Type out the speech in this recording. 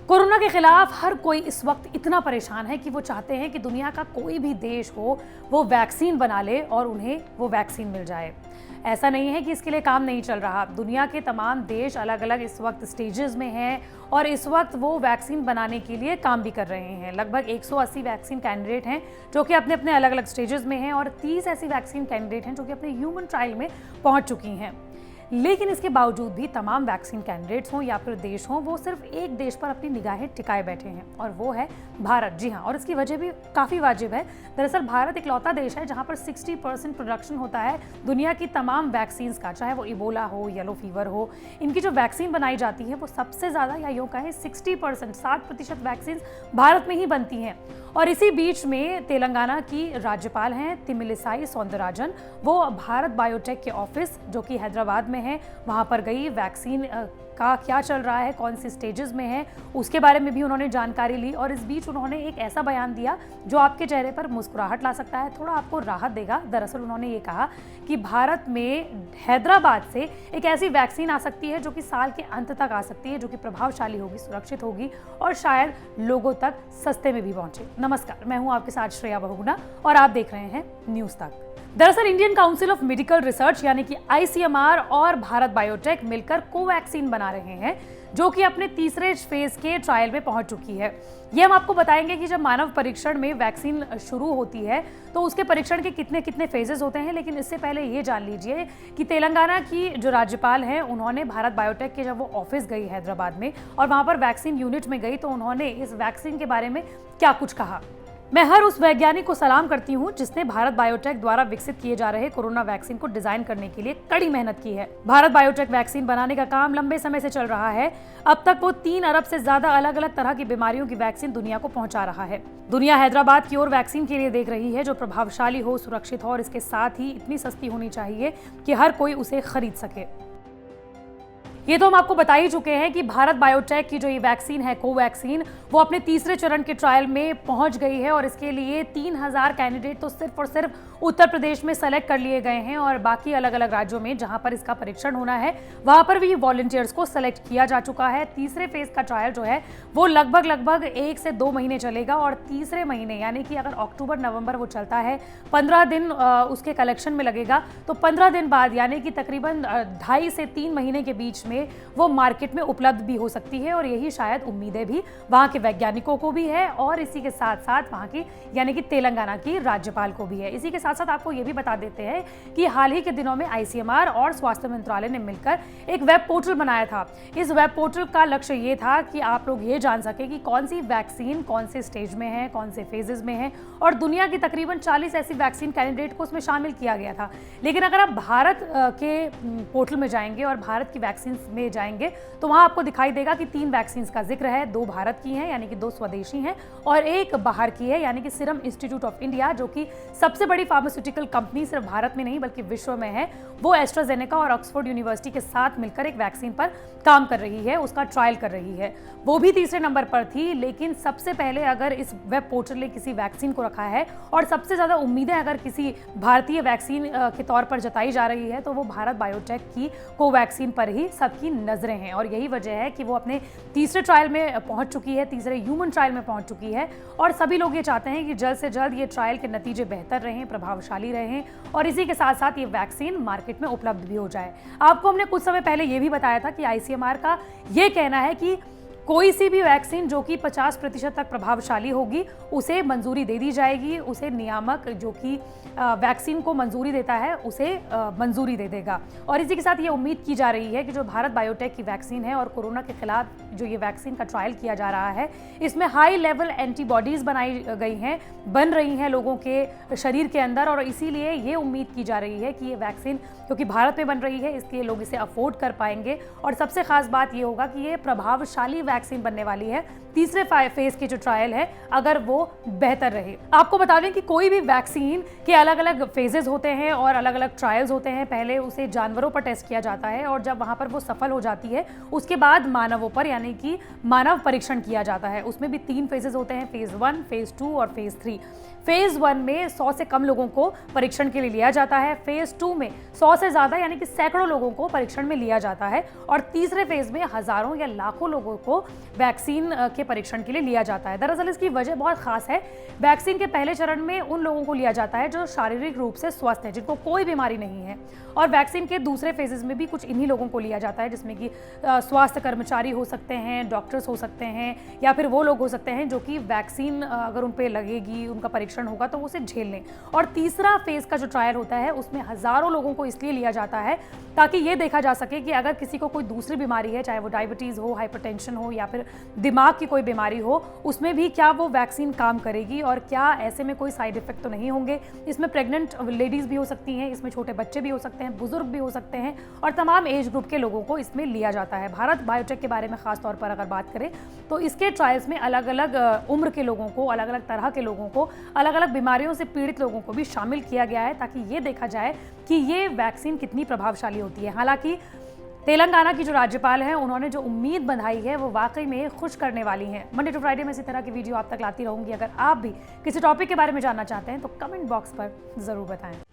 Corona के खिलाफ हर कोई इस वक्त इतना परेशान है कि वो चाहते हैं कि दुनिया का कोई भी देश हो वो वैक्सीन बना ले और उन्हें वो वैक्सीन मिल जाए। ऐसा नहीं है कि इसके लिए काम नहीं चल रहा। दुनिया के तमाम देश अलग अलग इस वक्त स्टेजेस में हैं और इस वक्त वो वैक्सीन बनाने के लिए काम भी कर रहे हैं। लगभग 180 वैक्सीन कैंडिडेट हैं जो कि अपने अपने अलग अलग स्टेजेस में हैं और 30 ऐसी वैक्सीन कैंडिडेट हैं जो कि अपने ह्यूमन ट्रायल में पहुंच चुकी हैं। लेकिन इसके बावजूद भी तमाम वैक्सीन कैंडिडेट्स हों या फिर देश हों, वो सिर्फ एक देश पर अपनी निगाहें टिकाए बैठे हैं और वो है भारत। जी हाँ, और इसकी वजह भी काफ़ी वाजिब है। दरअसल भारत इकलौता देश है जहाँ पर 60% प्रोडक्शन होता है दुनिया की तमाम वैक्सीन्स का, चाहे वो इबोला हो, येलो फीवर हो। इनकी जो वैक्सीन बनाई जाती है वो सबसे ज़्यादा, या यूँ कहें 60%, 60% वैक्सीन भारत में ही बनती हैं। और इसी बीच में तेलंगाना की राज्यपाल हैं तमिलिसाई सौंदरराजन, वो भारत बायोटेक के ऑफिस जो कि हैदराबाद में है वहाँ पर गई। वैक्सीन का क्या चल रहा है, कौन सी स्टेजेस में है, उसके बारे में भी उन्होंने जानकारी ली और इस बीच उन्होंने एक ऐसा बयान दिया जो आपके चेहरे पर मुस्कुराहट ला सकता है, थोड़ा आपको राहत देगा। दरअसल उन्होंने ये कहा कि भारत में हैदराबाद से एक ऐसी वैक्सीन आ सकती है जो कि साल के अंत तक आ सकती है, जो कि प्रभावशाली होगी, सुरक्षित होगी और शायद लोगों तक सस्ते में भी पहुंचे। नमस्कार, मैं हूं आपके साथ श्रेया बहुगुणा और आप देख रहे हैं न्यूज़ तक। दरअसल Indian council of medical research यानी कि ICMR और भारत बायोटेक मिलकर कोवैक्सीन बना रहे हैं जो कि अपने तीसरे फेज के ट्रायल में पहुंच चुकी है। ये हम आपको बताएंगे कि जब मानव परीक्षण में वैक्सीन शुरू होती है तो उसके परीक्षण के कितने कितने फेजेस होते हैं। लेकिन इससे पहले ये जान लीजिए कि तेलंगाना की जो राज्यपाल हैं उन्होंने भारत बायोटेक के जब वो ऑफिस गई हैदराबाद में और वहाँ पर वैक्सीन यूनिट में गई तो उन्होंने इस वैक्सीन के बारे में क्या कुछ कहा। मैं हर उस वैज्ञानिक को सलाम करती हूं जिसने भारत बायोटेक द्वारा विकसित किए जा रहे कोरोना वैक्सीन को डिजाइन करने के लिए कड़ी मेहनत की है। भारत बायोटेक वैक्सीन बनाने का काम लंबे समय से चल रहा है। अब तक वो 3 अरब से ज्यादा अलग अलग तरह की बीमारियों की वैक्सीन दुनिया को पहुंचा रहा है। दुनिया हैदराबाद की ओर वैक्सीन के लिए देख रही है जो प्रभावशाली हो, सुरक्षित हो और इसके साथ ही इतनी सस्ती होनी चाहिए कि हर कोई उसे खरीद सके। ये तो हम आपको बता ही चुके हैं कि भारत बायोटेक की जो ये वैक्सीन है कोवैक्सीन, वो अपने तीसरे चरण के ट्रायल में पहुंच गई है और इसके लिए 3000 कैंडिडेट तो सिर्फ और सिर्फ उत्तर प्रदेश में सेलेक्ट कर लिए गए हैं और बाकी अलग अलग राज्यों में जहां पर इसका परीक्षण होना है वहां पर भी वॉलंटियर्स को सेलेक्ट किया जा चुका है। तीसरे फेज का ट्रायल जो है वो लगभग 1 से 2 महीने चलेगा और तीसरे महीने यानी कि अगर अक्टूबर नवंबर वो चलता है, 15 दिन उसके कलेक्शन में लगेगा तो 15 दिन बाद यानी कि तकरीबन 2.5 से 3 महीने के बीच में वो मार्केट में उपलब्ध भी हो सकती है। और यही शायद उम्मीदें भी वहां के वैज्ञानिकों को भी है और इसी के साथ साथ वहां की यानी कि तेलंगाना की राज्यपाल को भी है। इसी के साथ साथ आपको ये भी बता देते हैं कि हाल ही के दिनों में ICMR और स्वास्थ्य मंत्रालय ने मिलकर एक वेब पोर्टल बनाया था। इस वेब पोर्टल का लक्ष्य ये था कि आप लोग ये जान सके कि कौन सी वैक्सीन कौन से स्टेज में है, कौन से फेजेस में है और दुनिया की तकरीबन 40 ऐसी वैक्सीन कैंडिडेट को उसमें शामिल किया गया था। लेकिन अगर आप भारत के पोर्टल में जाएंगे और भारत की वैक्सीन में जाएंगे तो वहां आपको दिखाई देगा कि 3 वैक्सीन का जिक्र है। 2 भारत की हैं यानी कि 2 स्वदेशी हैं और एक बाहर की है यानी कि सीरम इंस्टीट्यूट ऑफ इंडिया जो कि सबसे बड़ी फार्मास्यूटिकल कंपनी सिर्फ भारत में नहीं बल्कि विश्व में है। वो एस्ट्राजेनेका और ऑक्सफोर्ड यूनिवर्सिटी के साथ मिलकर एक वैक्सीन पर काम कर रही है, उसका ट्रायल कर रही है। वो भी तीसरे नंबर पर थी। लेकिन सबसे पहले अगर इस वेब पोर्टल ने किसी वैक्सीन को रखा है और सबसे ज्यादा उम्मीदें अगर किसी भारतीय वैक्सीन के तौर पर जताई जा रही है तो वो भारत बायोटेक की कोवैक्सीन पर ही सबकी नजरें हैं। और यही वजह है कि वो अपने तीसरे ट्रायल में पहुंच चुकी है, तीसरे ह्यूमन ट्रायल में पहुंच चुकी है और सभी लोग ये चाहते हैं कि जल्द से जल्द ये ट्रायल के नतीजे बेहतर रहें, प्रभावशाली रहें और इसी के साथ साथ ये वैक्सीन मार्केट में उपलब्ध भी हो जाए। आपको हमने कुछ समय पहले ये भी बताया था कि ICMR का ये कहना है कि कोई सी भी वैक्सीन जो कि 50% तक प्रभावशाली होगी उसे मंजूरी दे दी जाएगी, उसे नियामक जो कि वैक्सीन को मंजूरी देता है उसे मंजूरी दे देगा। और इसी के साथ ये उम्मीद की जा रही है कि जो भारत बायोटेक की वैक्सीन है और कोरोना के खिलाफ जो ये वैक्सीन का ट्रायल किया जा रहा है इसमें हाई लेवल एंटीबॉडीज बनाई गई हैं, बन रही हैं लोगों के शरीर के अंदर और इसीलिए ये उम्मीद की जा रही है कि ये वैक्सीन क्योंकि भारत में बन रही है इसलिए लोग इसे अफोर्ड कर पाएंगे और सबसे खास बात ये होगा कि ये प्रभावशाली वैक्सीन बनने वाली है। तीसरे फेज के जो ट्रायल है अगर वो बेहतर रहे। आपको बता दें कि कोई भी वैक्सीन के अलग अलग फेजेस होते हैं और अलग अलग ट्रायल्स होते हैं। पहले उसे जानवरों पर टेस्ट किया जाता है और जब वहां पर वो सफल हो जाती है उसके बाद मानवों पर यानी कि मानव परीक्षण किया जाता है। उसमें भी 3 फेजेस होते हैं, फेज 1, फेज 2 और फेज 3। फेज 1 में 100 से कम लोगों को परीक्षण के लिए लिया जाता है। फेज 2 में 100 से ज्यादा यानी कि सैकड़ों लोगों को परीक्षण में लिया जाता है और तीसरे फेज में हजारों या लाखों लोगों को वैक्सीन के परीक्षण के लिए लिया जाता है। दरअसल इसकी वजह बहुत खास है। वैक्सीन के पहले चरण में उन लोगों को लिया जाता है जो शारीरिक रूप से स्वस्थ है, जिनको कोई बीमारी नहीं है, और वैक्सीन के दूसरे फेजेस में भी कुछ इन्हीं लोगों को लिया जाता है, जिसमें कि स्वास्थ्य कर्मचारी हो सकते हैं, डॉक्टर्स हो सकते हैं, या फिर वो लोग हो सकते हैं जो कि वैक्सीन अगर उन पर लगेगी, उनका परीक्षण होगा तो उसे झेल लें। और तीसरा फेज का जो ट्रायल होता है उसमें हजारों लोगों को इसलिए लिया जाता है ताकि ये देखा जा सके कि अगर किसी को कोई दूसरी बीमारी है, चाहे वो डायबिटीज़ हो, हाइपरटेंशन हो, या फिर दिमाग की कोई बीमारी हो, उसमें भी क्या वो वैक्सीन काम करेगी और क्या ऐसे में कोई साइड इफेक्ट तो नहीं होंगे। इसमें प्रेग्नेंट लेडीज़ भी हो सकती हैं, इसमें छोटे बच्चे भी हो सकते हैं, बुजुर्ग भी हो सकते हैं, और तमाम एज ग्रुप के लोगों को इसमें लिया जाता है। भारत बायोटेक के बारे में खास तौर पर अगर बात करें तो इसके ट्रायल्स में अलग अलग उम्र के लोगों को, अलग अलग तरह के लोगों को, अलग अलग बीमारियों से पीड़ित लोगों को भी शामिल किया गया है ताकि ये देखा जाए कि ये वैक्सीन कितनी प्रभावशाली होती है। हालांकि तेलंगाना की जो राज्यपाल हैं, उन्होंने जो उम्मीद बंधाई है वो वाकई में खुश करने वाली है। मंडे टू फ्राइडे में इसी तरह की वीडियो आप तक लाती रहूंगी। अगर आप भी किसी टॉपिक के बारे में जानना चाहते हैं तो कमेंट बॉक्स पर ज़रूर बताएं।